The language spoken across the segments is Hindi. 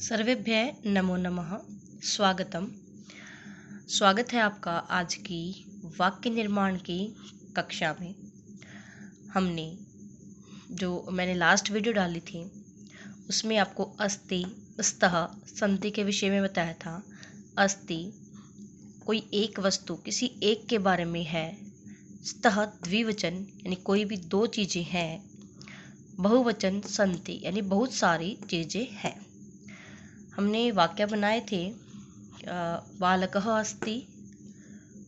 सर्वेभ्यः नमो नमः। स्वागत है आपका आज की वाक्य निर्माण की कक्षा में। मैंने लास्ट वीडियो डाली थी उसमें आपको अस्ति, स्तः, संति के विषय में बताया था। अस्ति कोई एक वस्तु किसी एक के बारे में है, स्तः द्विवचन यानी कोई भी दो चीज़ें हैं, बहुवचन संति यानी बहुत सारी चीज़ें हैं। हमने वाक्य बनाए थे बालकः अस्ति,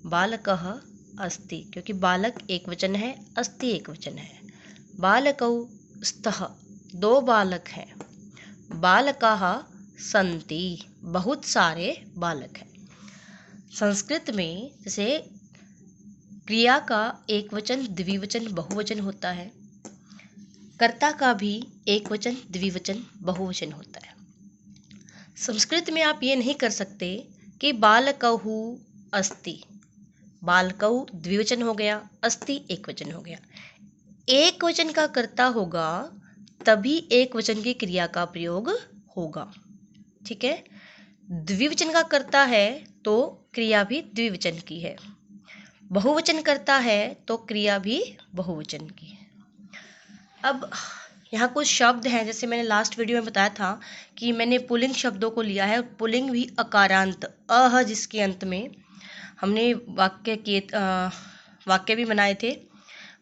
बालकः अस्ति क्योंकि बालक एक वचन है, अस्ति एक वचन है। बालकौ स्तः दो बालक हैं, बालकाः सन्ति बहुत सारे बालक हैं। संस्कृत में जैसे क्रिया का एक वचन, द्विवचन, बहुवचन होता है, कर्ता का भी एक वचन, द्विवचन, बहुवचन होता है। संस्कृत में आप ये नहीं कर सकते कि बालकौ अस्ति, बालकौ द्विवचन हो गया, अस्ति एक वचन हो गया। एक वचन का कर्ता होगा तभी एक वचन की क्रिया का प्रयोग होगा, ठीक है। द्विवचन का कर्ता है तो क्रिया भी द्विवचन की है, बहुवचन करता है तो क्रिया भी बहुवचन की है। अब यहाँ कुछ शब्द हैं, जैसे मैंने लास्ट वीडियो में बताया था कि मैंने पुल्लिंग शब्दों को लिया है, पुल्लिंग भी अकारांत अह जिसके अंत में हमने वाक्य भी बनाए थे।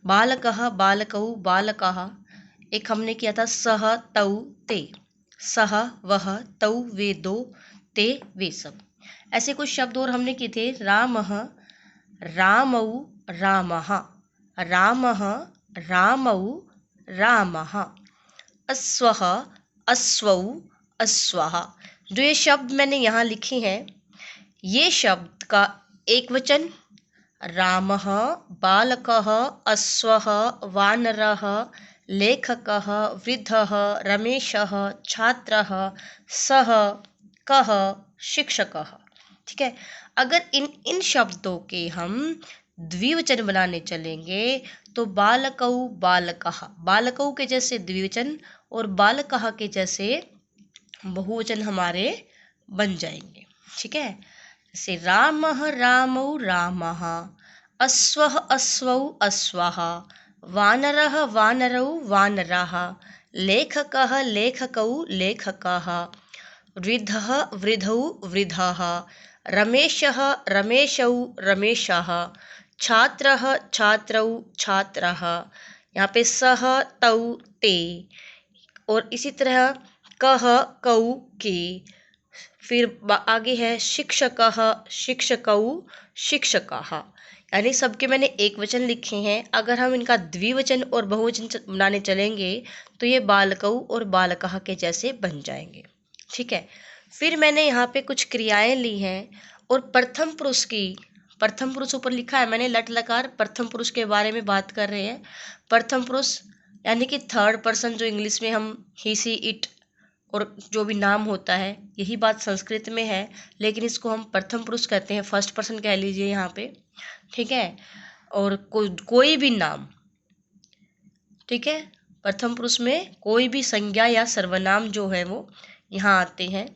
बालकः, बालकौ, बालकाः। एक हमने किया था सह तौ ते, सह वह तौ वे दो, ते वे सब। ऐसे कुछ शब्द और हमने किए थे। रामः, रामौ, रामः, रामः, रामौ, रामः। अश्वः, अश्वौ, अश्वः। जो ये शब्द मैंने यहाँ लिखे हैं, ये शब्द का एक वचन रामः, बालकः, अश्वः, वानरः, लेखकः, वृद्धः, रमेशः, छात्रः, सः, कः, शिक्षकः, ठीक है। अगर इन शब्दों के हम द्विवचन बनाने चलेंगे तो बालकौ, बालकः, बालकौ के जैसे द्विवचन और बालकः के जैसे बहुवचन हमारे बन जाएंगे, ठीक है। जैसे रामः, रामौ, रामः, अश्वः, अश्वौ, अश्वः, वानरः, वानरौ, वानराः, लेखकः, लेखकौ, लेखकाः, वृद्धः, वृद्धौ, वृद्धाः, रमेशः, रमेशौ, रमेशाः, छात्रः, छात्रौ, छात्राः। यहाँ पे सह तौ ते, और इसी तरह कह कौ के। फिर आगे है शिक्षकः, शिक्षकौ, शिक्षकाः। यानी सबके मैंने एक वचन लिखे हैं। अगर हम इनका द्विवचन और बहुवचन बनाने चलेंगे तो ये बालकौ और बालकाः के जैसे बन जाएंगे, ठीक है। फिर मैंने यहाँ पे कुछ क्रियाएं ली हैं और प्रथम पुरुष ऊपर लिखा है मैंने लट लकार, प्रथम पुरुष के बारे में बात कर रहे हैं। प्रथम पुरुष यानी कि थर्ड पर्सन, जो इंग्लिश में हम ही, सी, इट और जो भी नाम होता है, यही बात संस्कृत में है, लेकिन इसको हम प्रथम पुरुष कहते हैं, फर्स्ट पर्सन कह लीजिए यहाँ पे, ठीक है। और कोई भी नाम, ठीक है, प्रथम पुरुष में कोई भी संज्ञा या सर्वनाम जो है वो यहाँ आते हैं।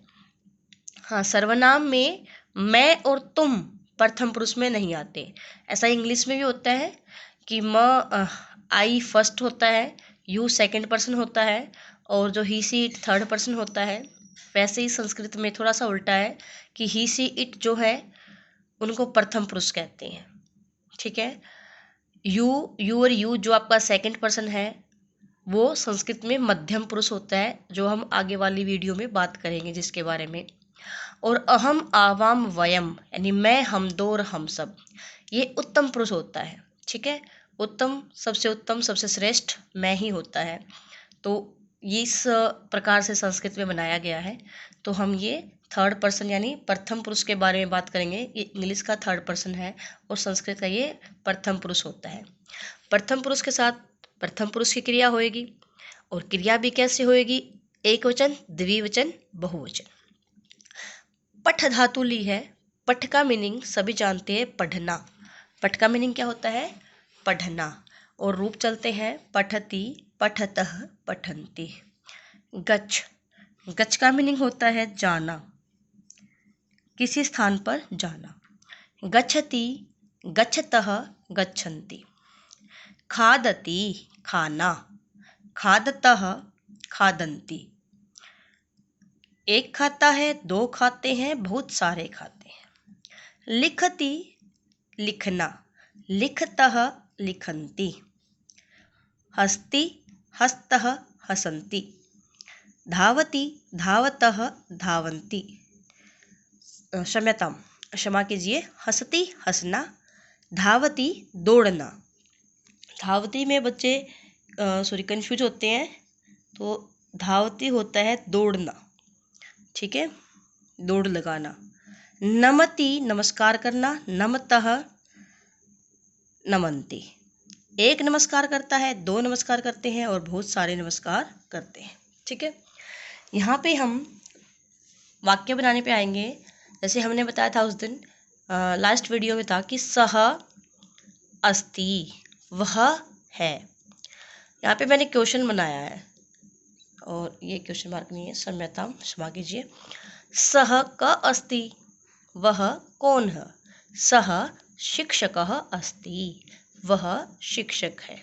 हाँ, सर्वनाम में मैं और तुम प्रथम पुरुष में नहीं आते। ऐसा इंग्लिश में भी होता है कि आई फर्स्ट होता है, यू सेकंड पर्सन होता है और जो ही, सी, इट थर्ड पर्सन होता है। वैसे ही संस्कृत में थोड़ा सा उल्टा है कि ही, सी, इट जो है उनको प्रथम पुरुष कहते हैं, ठीक है। यू और यू जो आपका सेकंड पर्सन है वो संस्कृत में मध्यम पुरुष होता है, जो हम आगे वाली वीडियो में बात करेंगे जिसके बारे में। और अहम, आवाम, वयम यानी मैं, हम दो और हम सब, ये उत्तम पुरुष होता है, ठीक है। उत्तम, सबसे श्रेष्ठ मैं ही होता है। तो इस प्रकार से संस्कृत में बनाया गया है। तो हम ये थर्ड पर्सन यानी प्रथम पुरुष के बारे में बात करेंगे। ये इंग्लिश का थर्ड पर्सन है और संस्कृत का ये प्रथम पुरुष होता है। प्रथम पुरुष के साथ प्रथम पुरुष की क्रिया होएगी, और क्रिया भी कैसे होएगी? एक वचन, द्विवचन, बहुवचन। पठ धातु ली है। पठ का मीनिंग सभी जानते हैं, पढ़ना। पठ का मीनिंग क्या होता है? पढ़ना। और रूप चलते हैं पठति, पठतः, पठन्ति। गच्छ, गच्छ का मीनिंग होता है जाना, किसी स्थान पर जाना। गच्छति, गच्छतः, गच्छन्ति। खादति, खाना, खादतः, खादन्ति। एक खाता है, दो खाते हैं, बहुत सारे खाते हैं। लिखति, लिखना, लिखतः, लिखन्ति। हस्ति, हस्तः, हसन्ति। धावति, धावतः, धावन्ति। क्षम्यताम, क्षमा कीजिए। हसती, हंसना। धावती, दौड़ना। धावती में बच्चे कंफ्यूज होते हैं, तो धावती होता है दौड़ना, ठीक है, दौड़ लगाना। नमति, नमस्कार करना। नमतः, नमन्ति। एक नमस्कार करता है, दो नमस्कार करते हैं और बहुत सारे नमस्कार करते हैं, ठीक है। यहाँ पे हम वाक्य बनाने पे आएंगे। जैसे हमने बताया था उस दिन लास्ट वीडियो में था कि सह अस्ति, वह है। यहाँ पे मैंने क्वेश्चन बनाया है और ये क्वेश्चन मार्क नहीं है, क्षम्यताम, क्षमा कीजिए। सह क अस्ति, वह कौन है? सह शिक्षकः अस्ति, वह शिक्षक है,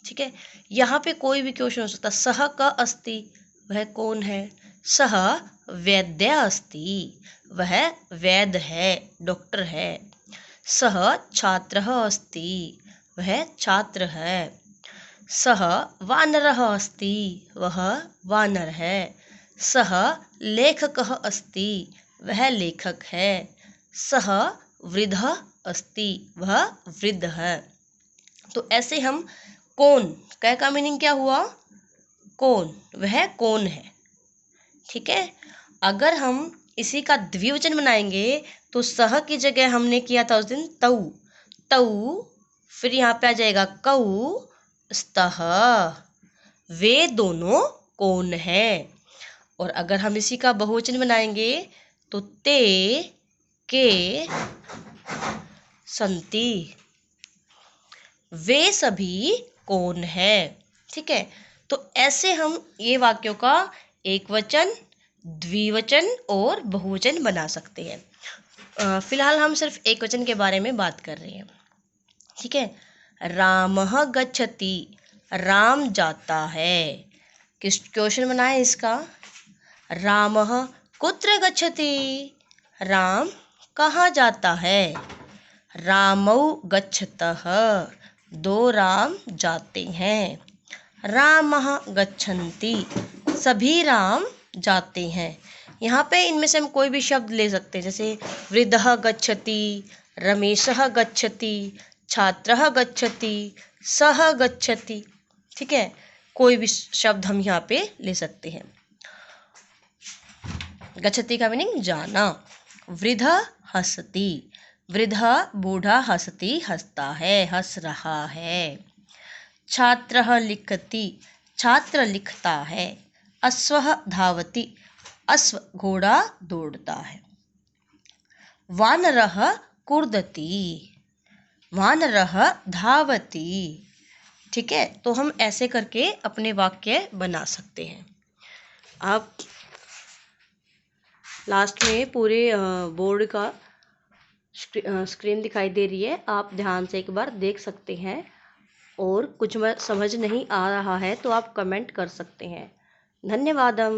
ठीक है। यहाँ पे कोई भी क्वेश्चन हो सकता है। सह क अस्ति, वह कौन है? सह वैद्य अस्ति, वह वैद्य है, डॉक्टर है। सह छात्रः अस्ति, वह छात्र है। सह वानरः अस्ति, वह वानर है। सह लेखकः अस्ति, वह लेखक है। सह वृद्धः अस्ति, वह वृद्ध है। तो ऐसे हम कौन, क का मीनिंग क्या हुआ? कौन, वह कौन है, ठीक है। अगर हम इसी का द्विवचन बनाएंगे तो सह की जगह हमने किया था उस दिन तऊ, तऊ, फिर यहाँ पे आ जाएगा कऊ, स्तः, वे दोनों कौन है। और अगर हम इसी का बहुवचन बनाएंगे तो ते, के, संति, वे सभी कौन है, ठीक है। तो ऐसे हम ये वाक्यों का एक वचन, द्विवचन और बहुवचन बना सकते हैं। फिलहाल हम सिर्फ एक वचन के बारे में बात कर रहे हैं, ठीक है। रामः गच्छति, राम जाता है। किस क्वेश्चन बनाए इसका? रामः कुत्र गच्छति, राम कहाँ जाता है। रामौ गच्छतः, दो राम जाते हैं। रामः गच्छन्ति, सभी राम जाते हैं। यहाँ पे इनमें से हम कोई भी शब्द ले सकते हैं, जैसे वृद्धः गच्छति, रमेशः गच्छति, छात्रः गच्छति, सः गच्छति, ठीक है। कोई भी शब्द हम यहाँ पे ले सकते हैं। गच्छति का मीनिंग जाना। वृद्ध हंसती, वृद्धा बूढ़ा हंसती, हंसता है, हंस रहा है। छात्रः लिखति, छात्र लिखता है। अश्वः धावति, अश्व घोड़ा दौड़ता है। वानरः कूर्दति, वानरः धावति, ठीक है। तो हम ऐसे करके अपने वाक्य बना सकते हैं। आप लास्ट में पूरे बोर्ड का स्क्रीन दिखाई दे रही है, आप ध्यान से एक बार देख सकते हैं। और कुछ समझ नहीं आ रहा है तो आप कमेंट कर सकते हैं। धन्यवादम।